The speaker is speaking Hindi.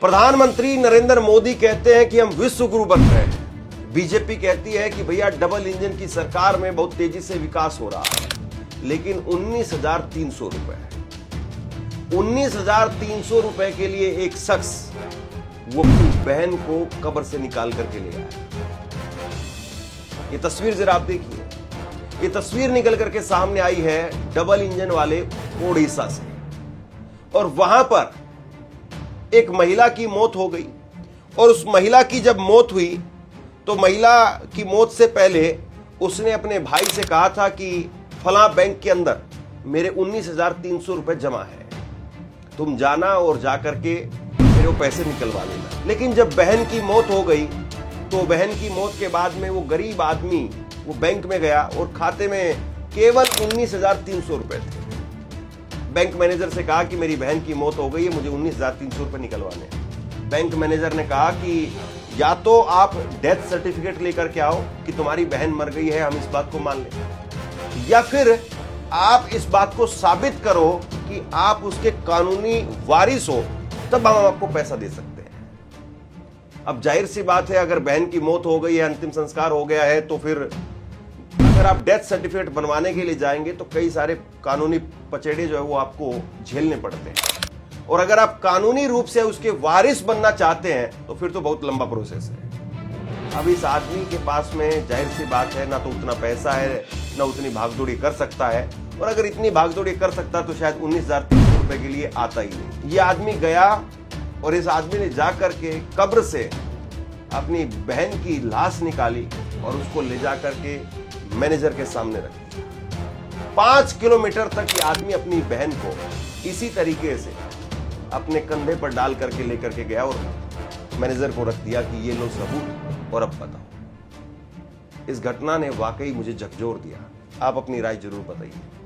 प्रधानमंत्री नरेंद्र मोदी कहते हैं कि हम विश्व गुरु बन रहे हैं। बीजेपी कहती है कि भैया डबल इंजन की सरकार में बहुत तेजी से विकास हो रहा है, लेकिन 19,300 रुपए 19,300 रुपए के लिए एक शख्स वो अपनी बहन को कब्र से निकाल करके ले आया। ये तस्वीर जरा आप देखिए। ये तस्वीर निकल करके सामने आई है डबल इंजन वाले ओडिशा से, और वहां पर एक महिला की मौत हो गई। और उस महिला की जब मौत हुई तो महिला की मौत से पहले उसने अपने भाई से कहा था कि फला बैंक के अंदर मेरे 19,300 रुपए जमा है, तुम जाना और जाकर के मेरे वो पैसे निकलवा लेना। लेकिन जब बहन की मौत हो गई तो बहन की मौत के बाद में वो गरीब आदमी वो बैंक में गया और खाते में केवल 19,300 रुपए थे। बैंक मैनेजर से कहा कि मेरी बहन की मौत हो गई है, मुझे 19,300 रुपए निकलवाने हैं। बैंक मैनेजर ने कहा कि या तो आप डेथ सर्टिफिकेट लेकर के आओ कि तुम्हारी बहन मर गई है, हम इस बात को मान लें, या फिर आप इस बात को साबित करो कि आप उसके कानूनी वारिस हो, तब हम आपको पैसा दे सकते हैं। अब जाहिर सी बात है, अगर बहन की मौत हो गई है, अंतिम संस्कार हो गया है, तो फिर अगर आप डेथ सर्टिफिकेट बनवाने के लिए जाएंगे तो कई सारे कानूनी पचेड़े जो है वो आपको झेलने पड़ते हैं। और अगर आप कानूनी रूप से उसके वारिस बनना चाहते हैं तो फिर तो बहुत लंबा प्रोसेस है। अब इस आदमी के पास में जाहिर सी बात है, ना तो उतना पैसा है, ना उतनी भागदौड़ी कर सकता है, और अगर इतनी भागदौड़ी कर सकता तो शायद 19,300 रुपए के लिए आता ही नहीं। ये आदमी गया और इस आदमी ने जा करके कब्र से अपनी बहन की लाश निकाली और उसको ले जा करके मैनेजर के सामने रखी। 5 किलोमीटर तक ये आदमी अपनी बहन को इसी तरीके से अपने कंधे पर डाल करके लेकर के गया और मैनेजर को रख दिया कि ये लो सबूत, और अब बताओ। इस घटना ने वाकई मुझे झकझोर दिया। आप अपनी राय जरूर बताइए।